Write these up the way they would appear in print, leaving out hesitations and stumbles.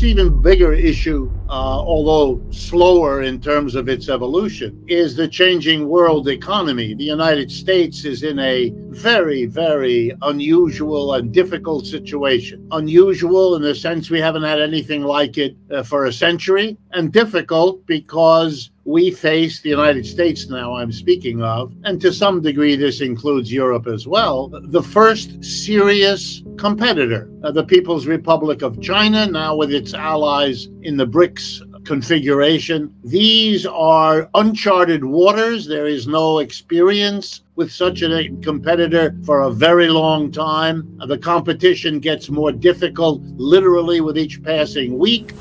perhaps even bigger issue, although slower in terms of its evolution, is the changing world economy. The United States is in a very, very unusual and difficult situation. Unusual in the sense we haven't had anything like it for a century, and difficult because we face, the United States now I'm speaking of, and to some degree this includes Europe as well, the first serious competitor, the People's Republic of China, now with its allies in the BRICS configuration. These are uncharted waters. There is no experience with such a competitor for a very long time. The competition gets more difficult literally with each passing week.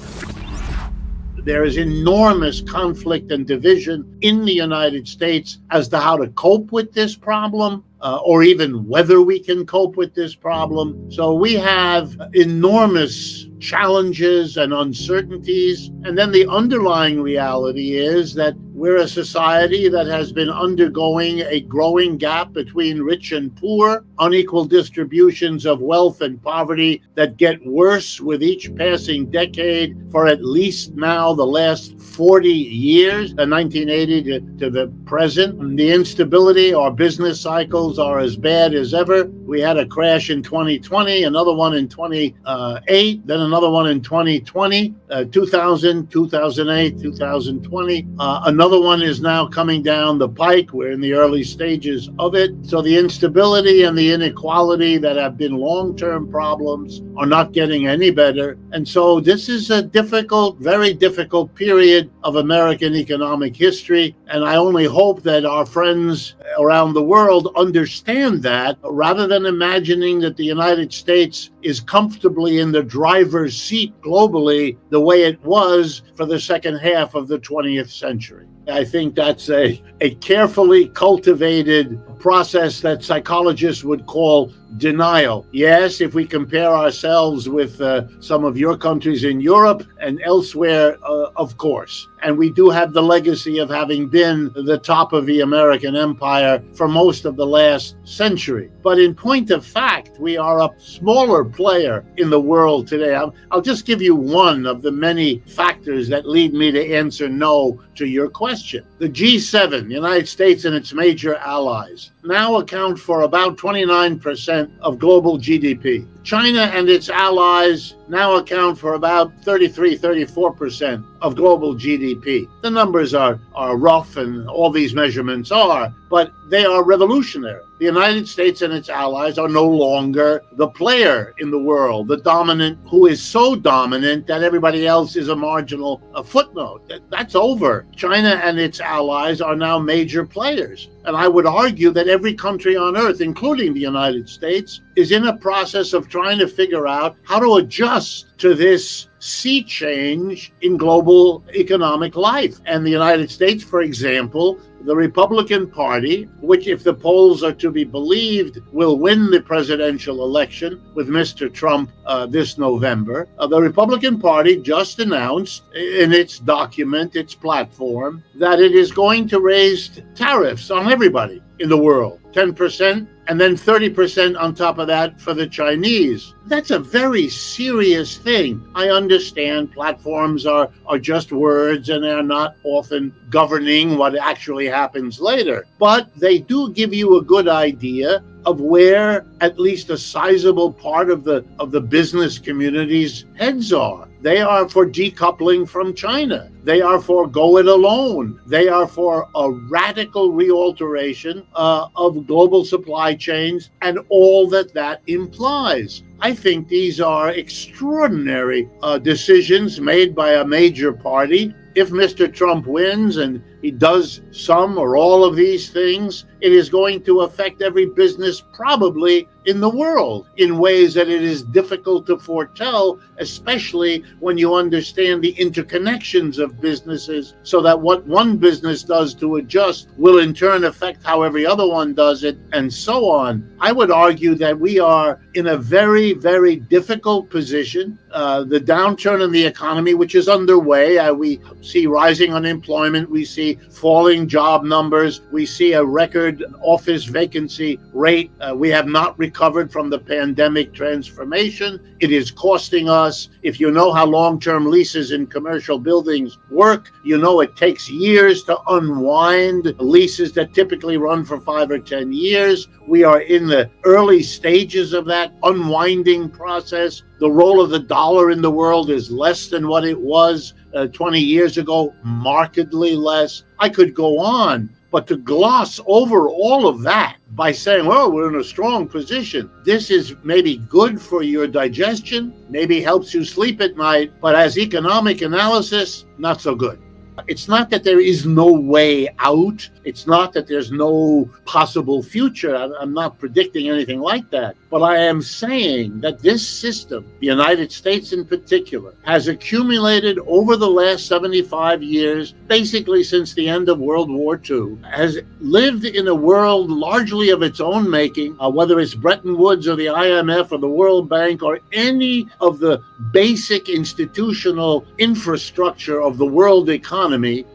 There is enormous conflict and division in the United States as to how to cope with this problem, or even whether we can cope with this problem. So we have enormous challenges and uncertainties. And then the underlying reality is that we're a society that has been undergoing a growing gap between rich and poor, unequal distributions of wealth and poverty that get worse with each passing decade for at least now the last 40 years, 1980 to the present. The instability, our business cycles are as bad as ever. We had a crash in 2020, another one in 2008, then another one in 2020, 2000, 2008, 2020. Another one is now coming down the pike. We're in the early stages of it. So the instability and the inequality that have been long-term problems are not getting any better. And so this is a difficult, very difficult period of American economic history. And I only hope that our friends around the world understand that, rather than imagining that the United States is comfortably in the driver's seat globally the way it was for the second half of the 20th century. I think that's a carefully cultivated process that psychologists would call denial. Yes, if we compare ourselves with some of your countries in Europe and elsewhere, of course. And we do have the legacy of having been the top of the American empire for most of the last century. But in point of fact, we are a smaller player in the world today. I'll just give you one of the many factors that lead me to answer no to your question. The G7, the United States and its major allies, now account for about 29% of global GDP. China and its allies now account for about 34% of global GDP. The numbers are rough, and all these measurements are, but they are revolutionary. The United States and its allies are no longer the player in the world, the dominant, who is so dominant that everybody else is a marginal footnote. That's over. China and its allies are now major players. And I would argue that every country on earth, including the United States, is in a process of trying to figure out how to adjust to this sea change in global economic life. And the United States, for example, the Republican Party, which, if the polls are to be believed, will win the presidential election with Mr. Trump this November, the Republican Party just announced in its document, its platform, that it is going to raise tariffs on everybody in the world, 10%, and then 30% on top of that for the Chinese. That's a very serious thing. I understand platforms are just words and they're not often governing what actually happens later, but they do give you a good idea of where at least a sizable part of the business community's heads are. They are for decoupling from China. They are for go it alone. They are for a radical realteration of global supply chains and all that implies. I think these are extraordinary decisions made by a major party. If Mr. Trump wins and he does some or all of these things, it is going to affect every business probably in the world in ways that it is difficult to foretell, especially when you understand the interconnections of businesses, so that what one business does to adjust will in turn affect how every other one does it, and so on. I would argue that we are in a very, very difficult position. The downturn in the economy, which is underway, we see rising unemployment, we see falling job numbers, we see a record office vacancy rate. We have not recovered recovered from the pandemic transformation. It is costing us, if you know how long-term leases in commercial buildings work, you know it takes years to unwind leases that typically run for 5 or 10 years. We are in the early stages of that unwinding process. The role of the dollar in the world is less than what it was 20 years ago, markedly less. I could go on, but to gloss over all of that by saying, well, we're in a strong position, this is maybe good for your digestion, maybe helps you sleep at night, but as economic analysis, not so good. It's not that there is no way out. It's not that there's no possible future. I'm not predicting anything like that. But I am saying that this system, the United States in particular, has accumulated over the last 75 years, basically since the end of World War II, has lived in a world largely of its own making, whether it's Bretton Woods or the IMF or the World Bank or any of the basic institutional infrastructure of the world economy.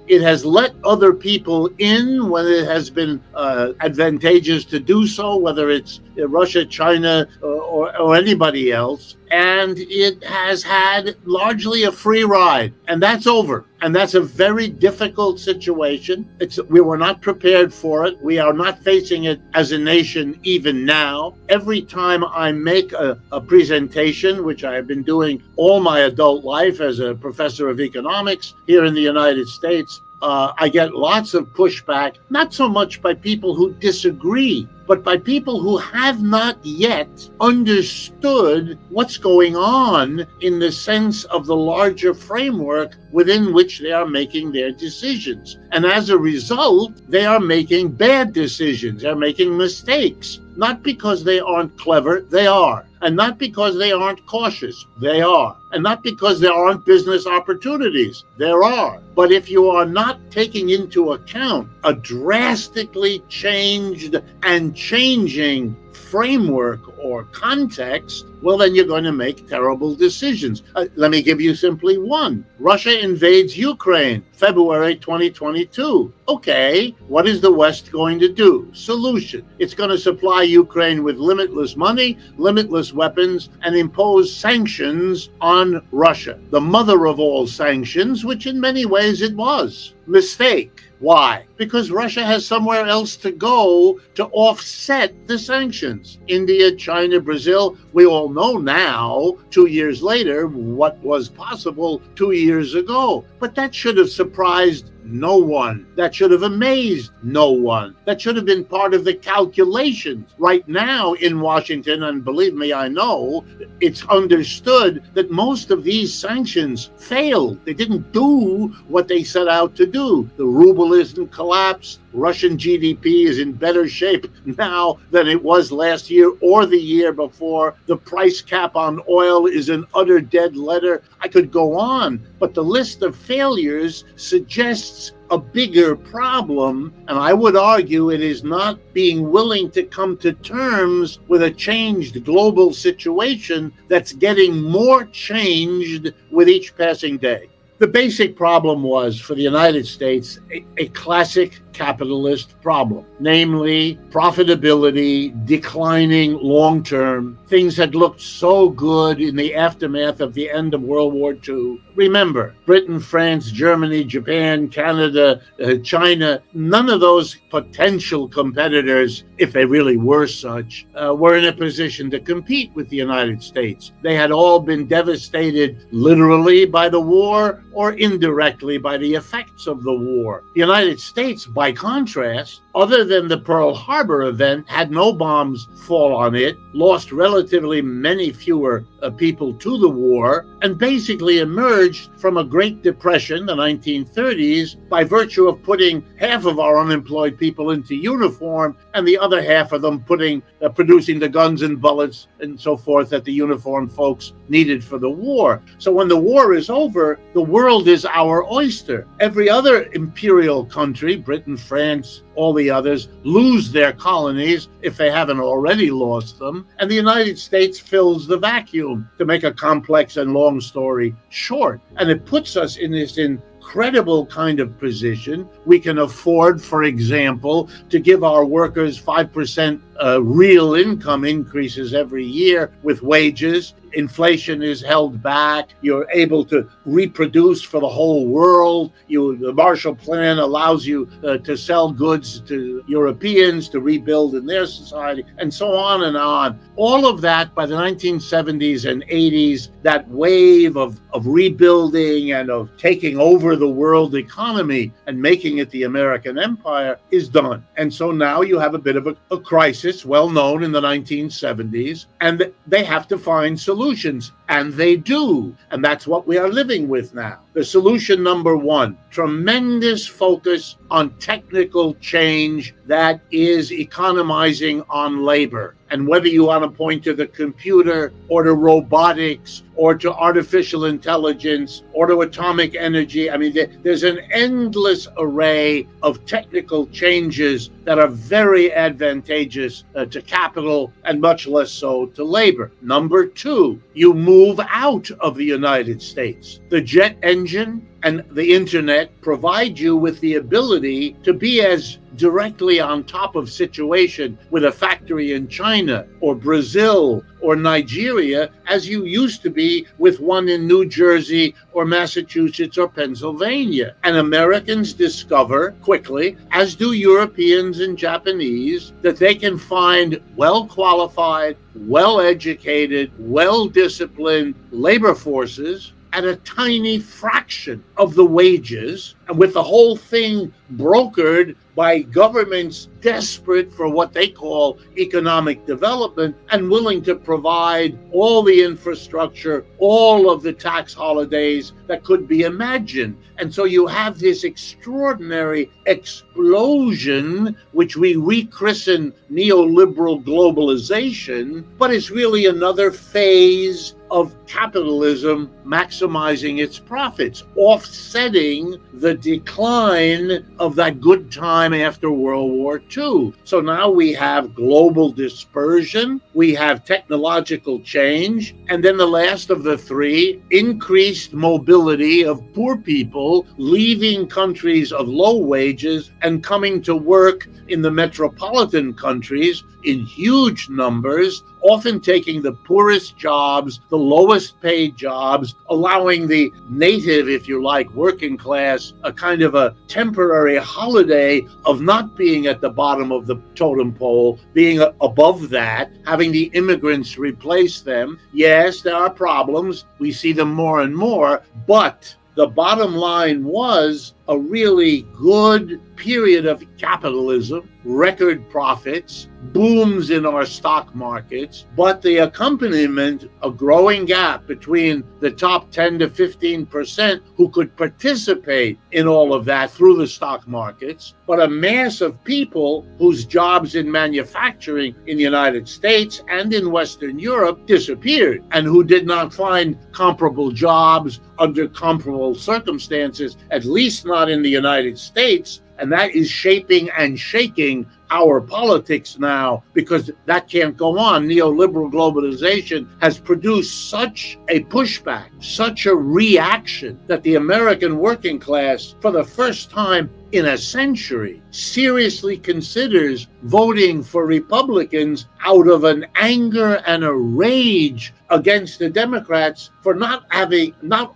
It has let other people in when it has been advantageous to do so, whether it's Russia, China, or anybody else. And it has had largely a free ride, and that's over. And that's a very difficult situation. We were not prepared for it. We are not facing it as a nation even now. Every time I make a presentation, which I have been doing all my adult life as a professor of economics here in the United States, I get lots of pushback, not so much by people who disagree, but by people who have not yet understood what's going on in the sense of the larger framework within which they are making their decisions. And as a result, they are making bad decisions. They're making mistakes, not because they aren't clever, they are. And not because they aren't cautious, they are. And not because there aren't business opportunities, there are. But if you are not taking into account a drastically changed and changing framework or context, well, then you're going to make terrible decisions. Let me give you simply one. Russia invades Ukraine, February 2022. Okay, what is the West going to do? Solution. It's going to supply Ukraine with limitless money, limitless weapons, and impose sanctions on Russia, the mother of all sanctions, which in many ways it was. Mistake. Why? Because Russia has somewhere else to go to offset the sanctions. India, China, Brazil, we all know now, 2 years later, what was possible 2 years ago. But that should have surprised no one. That should have amazed no one. That should have been part of the calculations. Right now in Washington, and believe me, I know, it's understood that most of these sanctions failed. They didn't do what they set out to do. The ruble isn't collapsed. Russian GDP is in better shape now than it was last year or the year before. The price cap on oil is an utter dead letter. I could go on, but the list of failures suggests a bigger problem, and I would argue it is not being willing to come to terms with a changed global situation that's getting more changed with each passing day. The basic problem was, for the United States, a classic capitalist problem, namely profitability declining long-term. Things had looked so good in the aftermath of the end of World War II. Remember, Britain, France, Germany, Japan, Canada, China, none of those potential competitors, if they really were such, were in a position to compete with the United States. They had all been devastated literally by the war or indirectly by the effects of the war. The United States, by contrast, other than the Pearl Harbor event, had no bombs fall on it, lost relatively many fewer people to the war, and basically emerged from a Great Depression, the 1930s, by virtue of putting half of our unemployed people into uniform and the other half of them producing the guns and bullets and so forth that the uniformed folks needed for the war. So when the war is over, the world is our oyster. Every other imperial country, Britain, France, all the others lose their colonies if they haven't already lost them, and the United States fills the vacuum, to make a complex and long story short. And it puts us in this incredible kind of position. We can afford, for example, to give our workers 5% real income increases every year with wages. Inflation is held back. You're able to reproduce for the whole world. The Marshall Plan allows you to sell goods to Europeans to rebuild in their society, and so on and on. All of that by the 1970s and 80s, that wave of rebuilding and of taking over the world economy and making it the American empire is done. And so now you have a bit of a crisis, well known in the 1970s, and they have to find solutions, and they do. And that's what we are living with now. The solution number one, tremendous focus on technical change that is economizing on labor. And whether you want to point to the computer or to robotics or to artificial intelligence or to atomic energy, I mean, there's an endless array of technical changes that are very advantageous to capital and much less so to labor. Number two, you move out of the United States. The jet engine and the internet provide you with the ability to be as directly on top of situation with a factory in China or Brazil or Nigeria as you used to be with one in New Jersey or Massachusetts or Pennsylvania. And Americans discover quickly, as do Europeans and Japanese, that they can find well-qualified, well-educated, well-disciplined labor forces at a tiny fraction of the wages, and with the whole thing brokered by governments desperate for what they call economic development and willing to provide all the infrastructure, all of the tax holidays that could be imagined. And so you have this extraordinary explosion, which we rechristen neoliberal globalization, but it's really another phase of capitalism maximizing its profits, offsetting the decline of that good time after World War II. So now we have global dispersion, we have technological change, and then the last of the three, increased mobility of poor people leaving countries of low wages and coming to work in the metropolitan countries in huge numbers, often taking the poorest jobs, the lowest paid jobs, allowing the native, if you like, working class, a kind of a temporary holiday of not being at the bottom of the totem pole, being above that, having the immigrants replace them. Yes, there are problems. We see them more and more, but the bottom line was a really good period of capitalism, record profits, booms in our stock markets, but the accompaniment, a growing gap between the top 10 to 15% who could participate in all of that through the stock markets, but a mass of people whose jobs in manufacturing in the United States and in Western Europe disappeared, and who did not find comparable jobs under comparable circumstances, at least not in the United States. And that is shaping and shaking our politics now, because that can't go on. Neoliberal globalization has produced such a pushback, such a reaction, that the American working class, for the first time in a century, seriously considers voting for Republicans out of an anger and a rage against the Democrats for not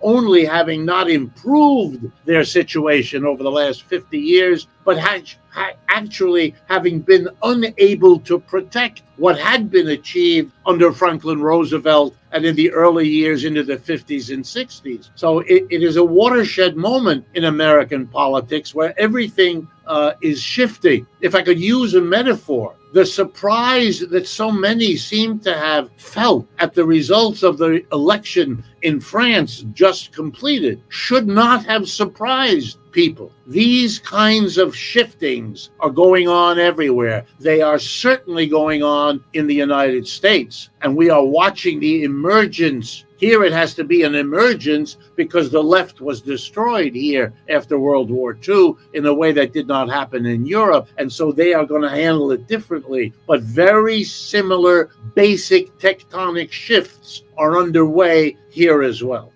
only having not improved their situation over the last 50 years, but actually having been unable to protect what had been achieved under Franklin Roosevelt and in the early years into the 50s and 60s. So it is a watershed moment in American politics where everything is shifting. If I could use a metaphor, the surprise that so many seem to have felt at the results of the election in France just completed should not have surprised people. These kinds of shiftings are going on everywhere. They are certainly going on in the United States, and we are watching the emergence Here it has to be an emergence because the left was destroyed here after World War II in a way that did not happen in Europe. And so they are going to handle it differently. But very similar basic tectonic shifts are underway here as well.